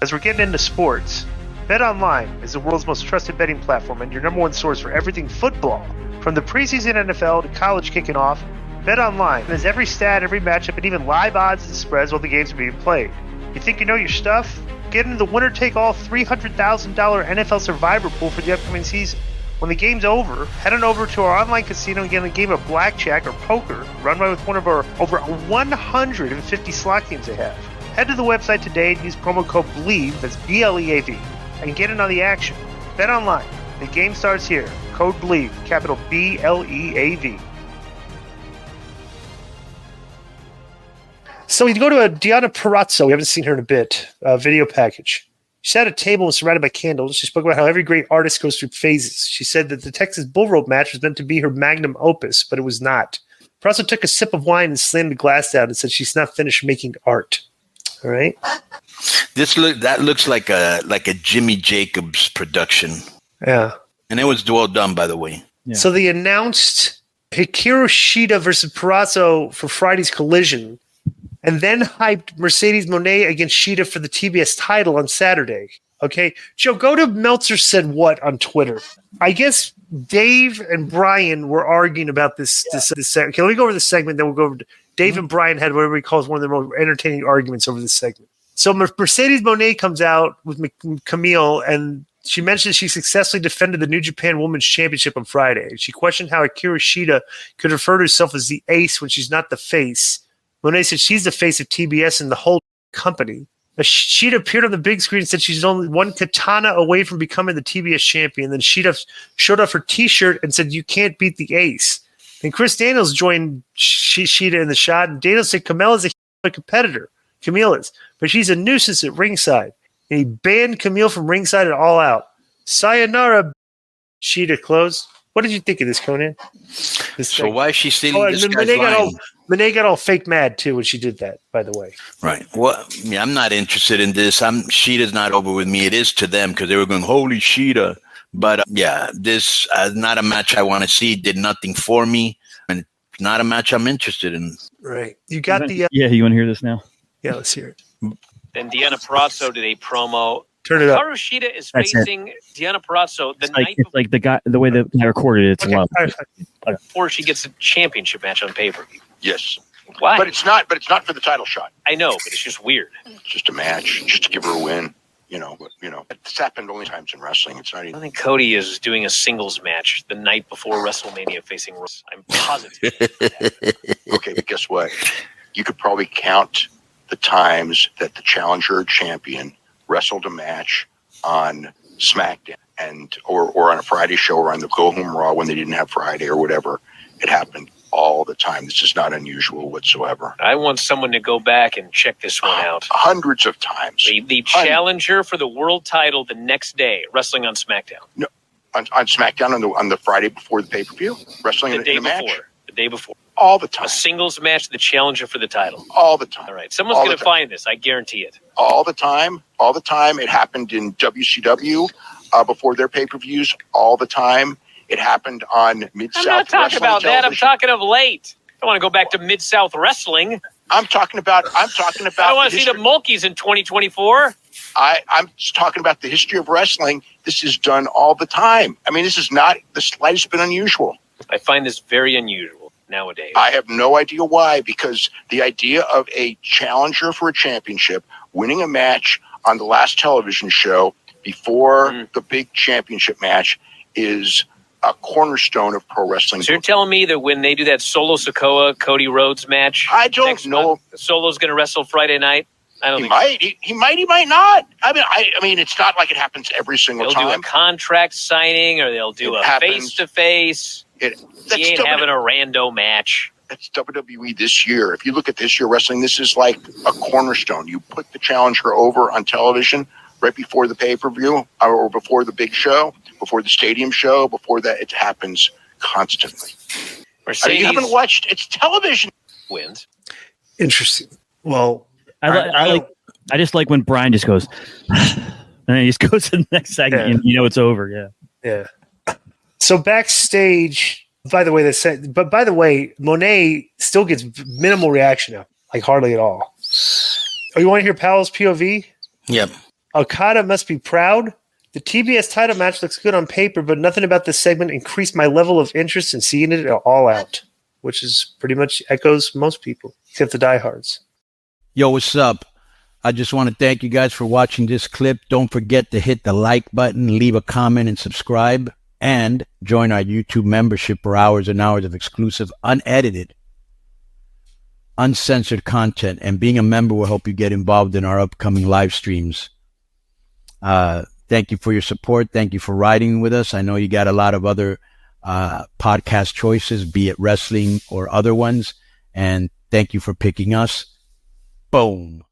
As we're getting into sports, BetOnline is the world's most trusted betting platform and your number one source for everything football. From the preseason NFL to college kicking off, BetOnline has every stat, every matchup, and even live odds and spreads while the games are being played. You think you know your stuff? Get into the winner-take-all $300,000 NFL Survivor pool for the upcoming season. When the game's over, head on over to our online casino and get a game of blackjack or poker run by with one of our over 150 slot games they have. Head to the website today and use promo code BLEAV, that's BLEAV, and get in on the action. Bet online. The game starts here. Code BLEAV, capital BLEAV. So we go to a Deonna Purrazzo. We haven't seen her in a bit. Video package. She sat at a table and surrounded by candles. She spoke about how every great artist goes through phases. She said that the Texas Bull Rope match was meant to be her magnum opus, but it was not. Purrazzo took a sip of wine and slammed the glass down and said she's not finished making art. All right. That looks like a Jimmy Jacobs production. Yeah. And it was well done, by the way. Yeah. So they announced Hikaru Shida versus Purrazzo for Friday's Collision, and then hyped Mercedes Moné against Shida for the TBS title on Saturday. Okay. Joe, go to Meltzer Said What on Twitter. I guess Dave and Bryan were arguing about this. Okay, let me go over the segment, then we'll go over to Dave and Bryan had whatever he calls one of the most entertaining arguments over this segment. So Mercedes Moné comes out with Camille, and she mentioned she successfully defended the New Japan Women's Championship on Friday. She questioned how Hikaru Shida could refer to herself as the ace when she's not the face. Moné said she's the face of TBS and the whole company. Shida appeared on the big screen and said she's only one katana away from becoming the TBS champion. Then Shida showed off her T-shirt and said, "You can't beat the ace." And Chris Daniels joined Shida in the shot, and Daniels said Camille is a competitor. Camille is, but she's a nuisance at ringside. And he banned Camille from ringside and All Out. Sayonara, Shida closed. What did you think of this, Conan? Why is she stealing this guy's line? Moné got all fake mad, too, when she did that, by the way. Right. Well, yeah, I'm not interested in this. Shida's not over with me. It is to them because they were going, holy Shida. But, this is not a match I want to see. Did nothing for me. And it's not a match I'm interested in. Right. You got the... Yeah, you want to hear this now? Yeah, let's hear it. Then Deonna Purrazzo did a promo. Turn it up. Hikaru Shida is facing Deonna Purrazzo the night before. It's like the way the guy recorded it. It's okay. loud. Before she gets a championship match on pay-per-view. Yes. Why? But it's not for the title shot. I know, but it's just weird. It's just a match, just to give her a win. It's happened only times in wrestling. It's not even. I think Cody is doing a singles match the night before WrestleMania facing Ross. I'm positive. Okay, but guess what? You could probably count the times that the challenger champion wrestled a match on SmackDown or on a Friday show or on the Go Home Raw when they didn't have Friday or whatever. It happened all the time. This is not unusual whatsoever. I want someone to go back and check this one out. Hundreds of times. The challenger for the world title the next day, wrestling on SmackDown. No, on SmackDown on the Friday before the pay-per-view, wrestling in a match. The day before. All the time. A singles match, the challenger for the title. All the time. All right. Someone's going to find this. I guarantee it. All the time. All the time. It happened in WCW before their pay-per-views. All the time. It happened on Mid-South Wrestling. I'm not talking about that. I'm television. talking of late. I want to go back to Mid-South Wrestling. I'm talking about. I don't want to see the Mulkeys in 2024. I'm just talking about the history of wrestling. This is done all the time. I mean, this is not the slightest bit unusual. I find this very unusual nowadays. I have no idea why, because the idea of a challenger for a championship winning a match on the last television show before the big championship match is a cornerstone of pro wrestling. So you're telling me that when they do that Solo Sikoa Cody Rhodes match, I don't know. Solo's going to wrestle Friday night. I don't he think might. So. He might not. I mean, it's not like it happens every single time. They'll do a contract signing, or they'll do a face-to-face. He ain't having a rando match. That's WWE this year. If you look at this year wrestling, this is like a cornerstone. You put the challenger over on television right before the pay-per-view or before the big show, before the stadium show, before that. It happens constantly. You haven't watched. It's television. Wins. Interesting. Well, I just like when Bryan just goes, and then he just goes to the next segment, and it's over. Yeah. So backstage, by the way, Moné still gets minimal reaction now, like hardly at all. Oh, you want to hear Powell's POV? Yep. Okada must be proud. The TBS title match looks good on paper, but nothing about this segment increased my level of interest in seeing it all out, which is pretty much echoes most people, except the diehards. Yo, what's up? I just want to thank you guys for watching this clip. Don't forget to hit the like button, leave a comment, and subscribe, and join our YouTube membership for hours and hours of exclusive, unedited, uncensored content. And being a member will help you get involved in our upcoming live streams. Thank you for your support. Thank you for riding with us. I know you got a lot of other podcast choices, be it wrestling or other ones. And thank you for picking us. Boom.